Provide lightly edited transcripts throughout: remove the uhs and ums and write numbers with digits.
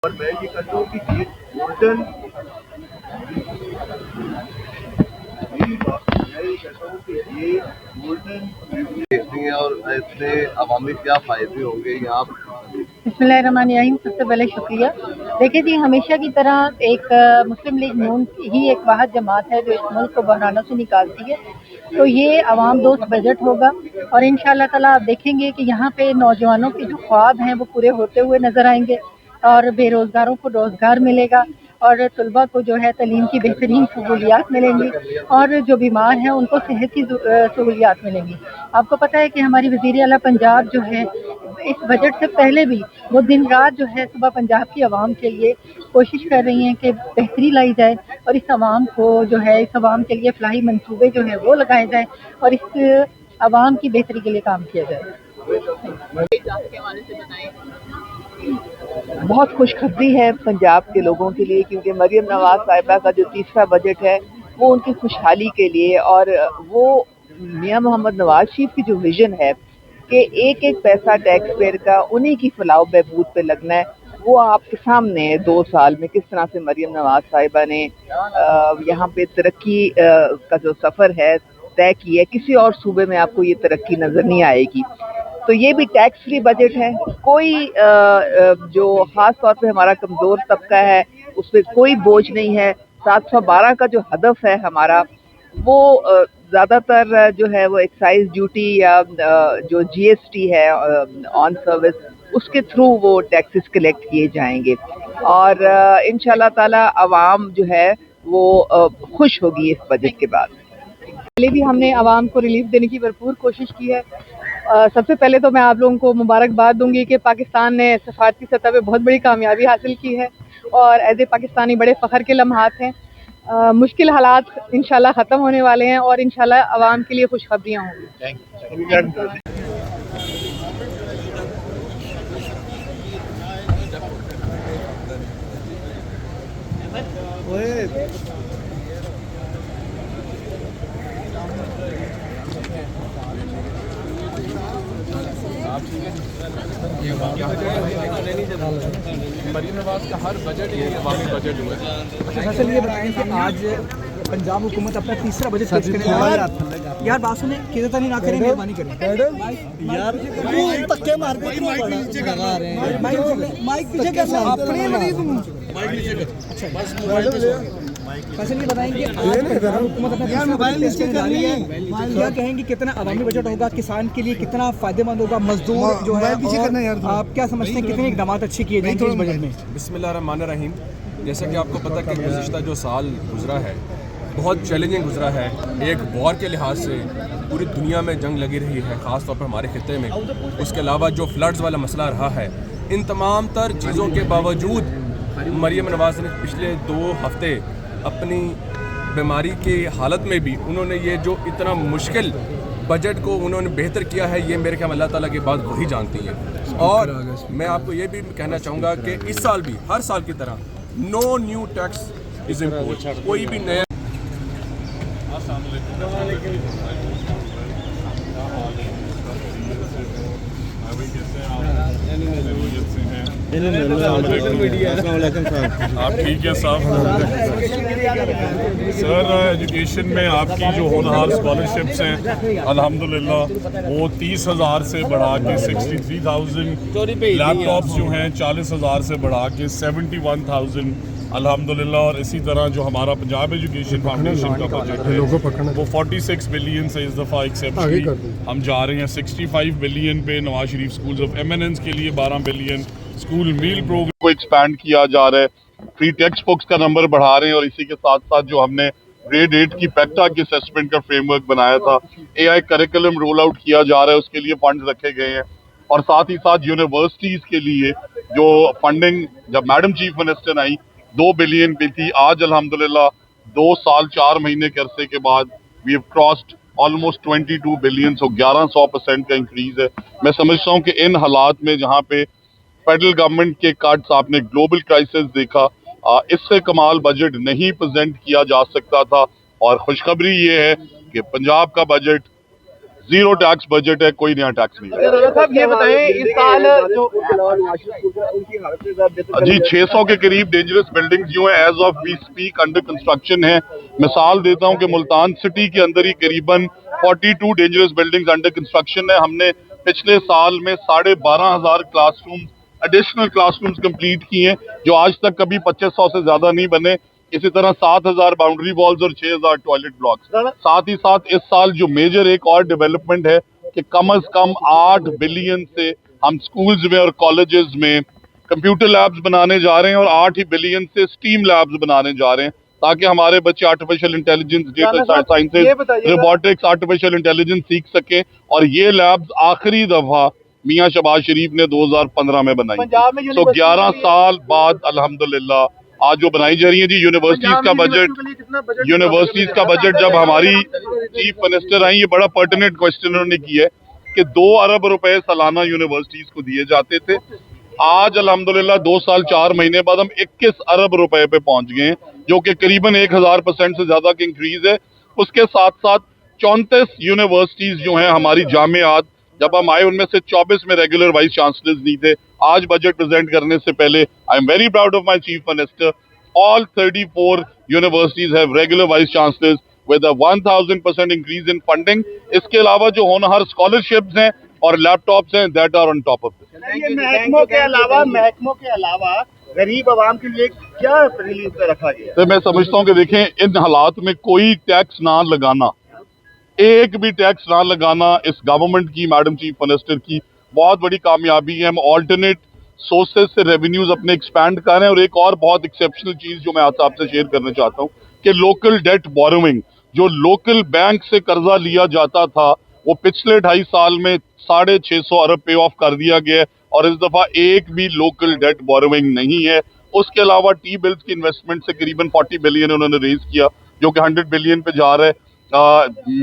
और मैं ये कहता हूँ कि ये गोल्डन और इससे अवामी क्या फायदे होंगे यहाँ। बिस्मिल्लाहिर्रहमानिर्रहीम। सबसे पहले शुक्रिया। देखिए जी, हमेशा की तरह एक मुस्लिम लीग नून ही एक वाहिद जमात है जो इस मुल्क को बहरानों से निकालती है। तो ये अवाम दोस्त बजट होगा और इंशाअल्लाह ताला आप देखेंगे कि यहाँ पे नौजवानों के जो ख्वाब हैं वो पूरे होते हुए नजर आएंगे और बेरोज़गारों को रोज़गार मिलेगा और तलबा को जो है तालीम की बेहतरीन सहूलियात मिलेंगी और जो बीमार हैं उनको सेहत की सहूलियात मिलेंगी। आपको पता है कि हमारी वज़ीर आला पंजाब जो है इस बजट से पहले भी वो दिन रात जो है सुबह पंजाब की आवाम के लिए कोशिश कर रही हैं कि बेहतरी लाई जाए और इस आवाम को जो है इस आवाम के लिए फलाही मंसूबे जो है वो लगाए जाए और इस आवाम की बेहतरी के लिए काम किया जाए। बहुत खुशखबरी है पंजाब के लोगों के लिए, क्योंकि मरियम नवाज साहिबा का जो तीसरा बजट है वो उनकी खुशहाली के लिए, और वो मियां मोहम्मद नवाज शरीफ की जो विजन है कि एक एक पैसा टैक्स पेयर का उन्हीं की फलाह बहबूद पे लगना है, वो आपके सामने है 2 साल में किस तरह से मरियम नवाज साहिबा ने यहाँ पे तरक्की का जो सफ़र है तय की है। किसी और सूबे में आपको ये तरक्की नज़र नहीं आएगी। तो ये भी टैक्स फ्री बजट है। कोई जो खास तौर पे हमारा कमज़ोर तबका है उस पर कोई बोझ नहीं है। 712 का जो हदफ है हमारा, वो ज़्यादातर जो है वो एक्साइज ड्यूटी या जो जीएसटी है ऑन सर्विस, उसके थ्रू वो टैक्सेस कलेक्ट किए जाएंगे और इंशाल्लाह ताला आवाम जो है वो खुश होगी इस बजट के बाद। पहले भी हमने आवाम को रिलीफ देने की भरपूर कोशिश की है। सबसे पहले तो मैं आप लोगों को मुबारकबाद दूंगी कि पाकिस्तान ने सफारती सतह पे बहुत बड़ी कामयाबी हासिल की है और एज ए पाकिस्तानी बड़े फ़ख्र के लम्हात हैं। मुश्किल हालात इंशाल्लाह ख़त्म होने वाले हैं और इंशाल्लाह आवाम के लिए खुशखबरियाँ होंगी। मरीम नवाज का हर बजट ये अवामी बजट हुआ है। अच्छा फैसल, ये बताएं कि आज पंजाब हुकूमत अपना तीसरा बजट पेश करने वाली। यार बात सुने, किधर ना करें, मेहरबानी करें यार, धक्के मार के माइक पीछे कैसे अपने अच्छा फैसल, ये बताएंगे आज पंजाब हुकूमत अपना तीसरा बजट पेश करने वाली है, क्या कहेंगे कितना अवामी बजट होगा, किसान के लिए कितना फायदेमंद होगा, मजदूर जो है, और आप क्या समझते हैं कितने इकदाम अच्छे किए जाएंगे इस बजट में? बिस्मिल्लाहिर्रहमानिर्रहीम। जैसा कि आपको पता कि गुज़िश्ता जो साल गुजरा है बहुत चैलेंजिंग गुजरा है। एक वॉर के लिहाज से पूरी दुनिया में जंग लगी रही है, ख़ास तौर पर हमारे खिते में। उसके अलावा जो फ्लड्स वाला मसला रहा है, इन तमाम तर चीज़ों के बावजूद मरियम नवाज ने पिछले 2 हफ्ते अपनी बीमारी की हालत में भी उन्होंने ये जो इतना मुश्किल बजट को उन्होंने बेहतर किया है, ये मेरे ख्याल अल्लाह ताला की बात वही जानती है। और मैं आपको ये भी कहना चाहूँगा कि इस साल भी हर साल की तरह no new tax is impose, कोई भी नया आप ठीक है साहब? सर, एजुकेशन में आपकी जो होनहार स्कॉलरशिप्स हैं अल्हम्दुलिल्लाह वो 30,000 से बढ़ा के 63,000, लैपटॉप्स जो हैं 40,000 से बढ़ा के 71,000 अल्हम्दुलिल्लाह। और इसी तरह जो हमारा पंजाब एजुकेशन फाउंडेशन का बजट है वो 46 बिलियन से इस दफ़ा एक्सेप्शनली हम जा रहे हैं 65 बिलियन पे। Nawaz Sharif schools of eminence के लिए 12 बिलियन, स्कूल मील प्रोग्राम को एक्सपैंड किया जा रहा है, फ्री टेक्स्ट बुक्स का नंबर बढ़ा रहे हैं और इसी के साथ साथ जो हमने ग्रेड 8 की पैक्टा की असेसमेंट का फ्रेमवर्क बनाया था, AI करिकुलम रोल आउट किया जा रहा है, उसके लिए फंड रखे गए हैं। और साथ ही साथ यूनिवर्सिटीज के लिए जो फंडिंग जब madam chief minister I 2 billion पे थी, आज अल्हम्दुलिल्लाह 2 साल 4 महीने के अरसे के बाद we have crossed almost 22 billion, so 1100% का इंक्रीज है। मैं समझता हूँ कि इन हालात में जहाँ पे फेडरल गवर्नमेंट के कट्स, आपने ग्लोबल क्राइसिस देखा, इससे कमाल बजट नहीं प्रेजेंट किया जा सकता था। और खुशखबरी ये है कि पंजाब का बजट जीरो टैक्स बजट है, कोई नया टैक्स नहीं है। साहब ये बताएं इस साल जो जी 600 के करीब डेंजरस बिल्डिंग्स जो है as of we speak under construction है। मिसाल देता हूं कि मुल्तान सिटी के अंदर ही करीबन 42 डेंजरस बिल्डिंग्स अंडर कंस्ट्रक्शन है। हमने पिछले साल में 12,500 क्लासरूम एडिशनल क्लासरूम्स कंप्लीट किए हैं, जो आज तक कभी 2500 से ज्यादा नहीं बने। इसी तरह 7,000 बाउंड्री वॉल्स और 6,000 टॉयलेट ब्लॉक्स। साथ ही साथ इस साल जो मेजर एक और डेवलपमेंट है कि कम से कम 8 बिलियन से हम स्कूल्स में और कॉलेजेस में कंप्यूटर लैब्स बनाने जा रहे हैं और 8 ही बिलियन से स्टीम लैब्स बनाने जा रहे हैं, ताकि हमारे बच्चे artificial intelligence, data sciences, robotics, artificial intelligence सीख सकें। और ये लैब्स आखिरी दफा मियां शहबाज शरीफ ने 2015 में बनाई। तो 11 साल बाद अल्हम्दुलिल्लाह आज जो बनाई जा रही है जी यूनिवर्सिटीज का बजट जब हमारी चीफ मिनिस्टर आई, ये बड़ा पर्टिनेंट क्वेश्चन उन्होंने किया है कि 2 अरब रुपए सालाना यूनिवर्सिटीज को दिए जाते थे। आज अल्हम्दुलिल्लाह 2 साल 4 महीने बाद हम 21 अरब रुपए पे पहुंच गए हैं, जो कि करीबन 1000% से ज्यादा की इंक्रीज है। उसके साथ साथ 34 यूनिवर्सिटीज जो हैं हमारी जामियात, जब हम आए उनमें से 24 में रेगुलर वाइस चांसलर्स नहीं थे। आज बजट प्रेजेंट करने से पहले I am very proud of my chief minister, all 34 universities have regular vice chancellors with a 1000% increase in funding. इसके अलावा जो होनहार स्कॉलरशिप्स हैं और लैपटॉप्स हैं, that are on top of this. महकमों के अलावा गरीब आवाम के लिए क्या रिलीफ पे रखा गया? तो मैं समझता हूँ कि देखें, इन हालात में कोई टैक्स ना लगाना, एक भी टैक्स ना लगाना इस गवर्नमेंट की, मैडम चीफ मिनिस्टर की बहुत बड़ी कामयाबी है। हम ऑल्टरनेट सोर्सेज से रेवेन्यूज अपने एक्सपैंड कर रहे हैं। और एक और बहुत एक्सेप्शनल चीज जो मैं आज आपसे शेयर करना चाहता हूँ कि लोकल डेट बोरोइंग, जो लोकल बैंक से कर्जा लिया जाता था, वो पिछले 2.5 साल में 650 अरब पे ऑफ कर दिया गया है और इस दफा एक भी लोकल डेट बोरोइंग नहीं है। उसके अलावा टी बिल्स की इन्वेस्टमेंट से करीबन 40 बिलियन उन्होंने रेज किया, जो कि 100 बिलियन पे जा रहा है।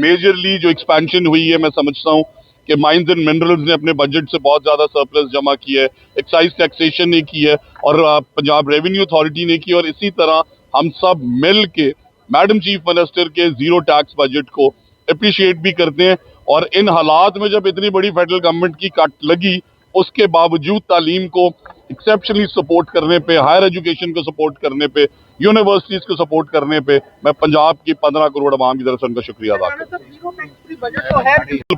मेजरली जो एक्सपेंशन हुई है, मैं समझता हूँ कि माइंस एंड मिनरल्स ने अपने बजट से बहुत ज्यादा सरप्लस जमा किया है, एक्साइज टैक्सेशन ने की है और पंजाब रेवेन्यू अथॉरिटी ने की। और इसी तरह हम सब मिल के मैडम चीफ मिनिस्टर के जीरो टैक्स बजट को अप्रिशिएट भी करते हैं। और इन हालात में जब इतनी बड़ी फेडरल गवर्नमेंट की कट लगी, उसके बावजूद तालीम को एक्सेप्शनली सपोर्ट करने पे, हायर एजुकेशन को सपोर्ट करने पे, यूनिवर्सिटीज को सपोर्ट करने पे मैं पंजाब की 15 करोड़ आवाम की तरफ से उनका शुक्रिया अदा करता हूँ।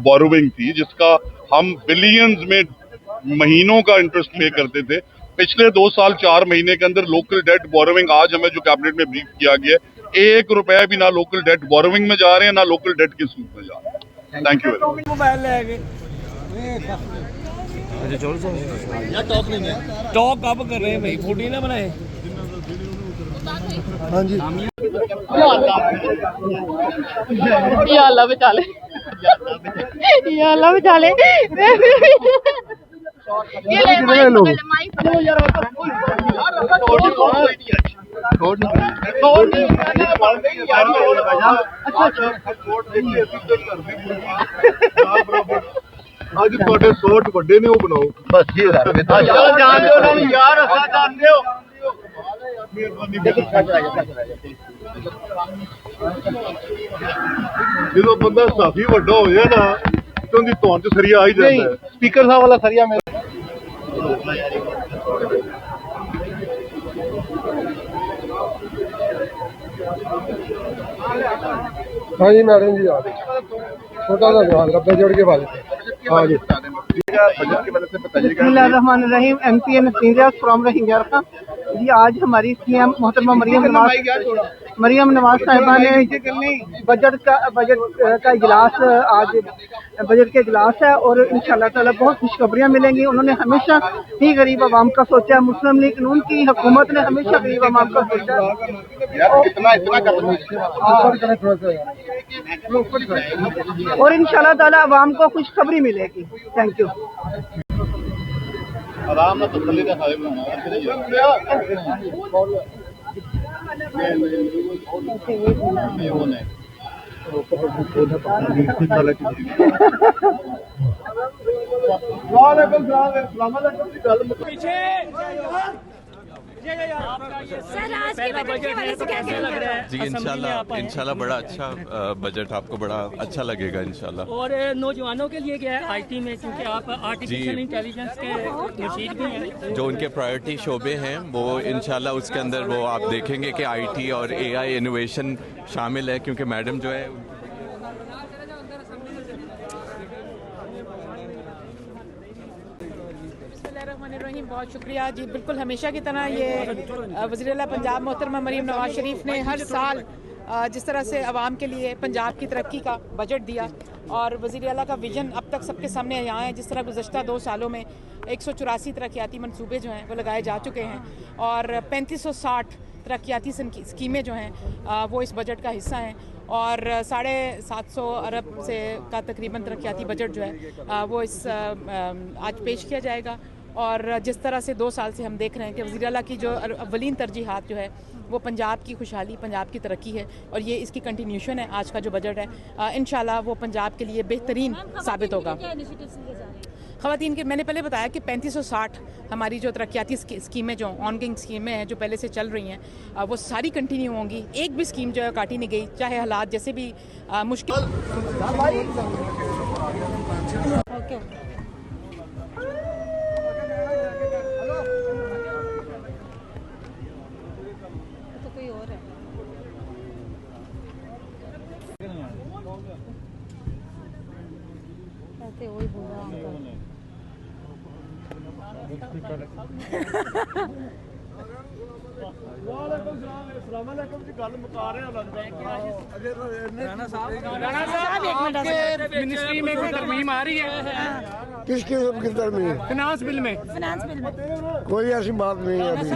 बोरोइंग थी जिसका हम बिलियंस में महीनों का इंटरेस्ट पे करते थे। पिछले 2 साल 4 महीने के अंदर लोकल डेट बोरोइंग, आज हमें जो कैबिनेट में ब्रीफ किया गया, 1 रुपया भी ना लोकल डेट बोरोइंग में जा रहे हैं, ना लोकल डेट के सूद में जा रहे हैं। Thank you very much. Talk कब कर रहे हैं भाई, फोटो ही ना बनाए। हाँ जी, या अल्लाह बचा ले, या अल्लाह बचा ले। ये ले आज ਤੁਹਾਡੇ ਸੋਟ ਵੱਡੇ ਨੇ ਉਹ ਬਣਾਓ ਬਸ ਇਹ ਰੱਖ ਚਲੋ ਜਾਣਦੇ ਉਹਨਾਂ ਨੂੰ ਯਾਰ ਅਸਾਂ ਜਾਣਦੇ ਹੋ। ਜਦੋਂ ਬੰਦਾ ਸਾਫੀ ਵੱਡਾ ਹੋ ਜਾਏ ਨਾ ਤੇ ਉਹਦੀ ਧੌਣ ਚ ਸਰੀਆ ਆ ਹੀ ਜਾਂਦਾ ਹੈ। स्पीकर साहब वाला सरिया में हाँ जी मैडम जी, आ छोटा सा जवाब रब्बे जोड़ के बात। हाँ जी, बजट के वजह से बताइएगा। बिस्मिल्लाहिर्रहमानिर्रहीम, MPN नसीर फ्रॉम रोहिंग्या का जी। आज हमारी सीएम मोहतरमा मरियम नवाज साहिबा ने बजट का इजलास, आज बजट के इजलास है और इंशाल्लाह ताला बहुत खुशखबरियाँ मिलेंगी। उन्होंने हमेशा ही गरीब आवाम का सोचा, मुस्लिम लीग नून की हुकूमत ने हमेशा गरीब आवाम का सोचा और इंशाल्लाह ताला आवाम को खुशखबरी मिलेगी। Thank you. आराम ਨਾਲ ਤਸੱਲੀ ਦਾ ਖਾਏ ਬਣਾਉਣਾ वालेकुम सलाम। सर आज के बजट के हवाले से क्या लग रहा है? जी इंशाल्लाह बड़ा अच्छा बजट आपको बड़ा अच्छा लगेगा इंशाल्लाह। और नौजवानों के लिए क्या है आईटी में, क्योंकि आप आर्टिफिशियल इंटेलिजेंस के मशीन भी हैं, जो उनके प्रायोरिटी शोबे हैं वो इंशाल्लाह उसके अंदर वो आप देखेंगे कि आईटी और एआई इनोवेशन शामिल है, क्योंकि मैडम जो है बहुत शुक्रिया जी। बिल्कुल हमेशा की तरह ये वज़ीर-ए-आला पंजाब मोहतरमा मरीम नवाज शरीफ ने हर साल जिस तरह से आवाम के लिए पंजाब की तरक्की का बजट दिया और वज़ीर-ए-आला का विजन अब तक सबके सामने यहाँ है। जिस तरह गुज़श्ता 2 सालों में 184 तरक्याती मनसूबे जो हैं वो लगाए जा चुके हैं और 3560 तरक्याती स्कीमें जो हैं वो इस बजट का हिस्सा हैं और 750 अरब से का तकरीबन तरक्याती बजट जो है वो आज पेश किया जाएगा। और जिस तरह से 2 साल से हम देख रहे हैं कि वज़ीर-ए-आला की जो अव्वलीन तरजीहात जो है वो पंजाब की खुशहाली, पंजाब की तरक्की है और ये इसकी कंटिन्यूशन है। आज का जो बजट है इंशाल्लाह वो पंजाब के लिए बेहतरीन साबित होगा। ख़वातीन के मैंने पहले बताया कि 3560 हमारी जो तरक्याती स्कीमें जो ऑनगोइंग स्कीमें हैं जो पहले से चल रही हैं वो सारी कंटिन्यू होंगी। एक भी स्कीम जो है काटी नहीं गई, चाहे हालात जैसे भी मुश्किल। तो कोई और है। ऐसे वही बोल रहा हूँ मिनिस्ट्री में कोई तरमीम आ रही है? किस किस्म की तरमीम? फाइनेंस बिल में कोई ऐसी बात नहीं है अभी।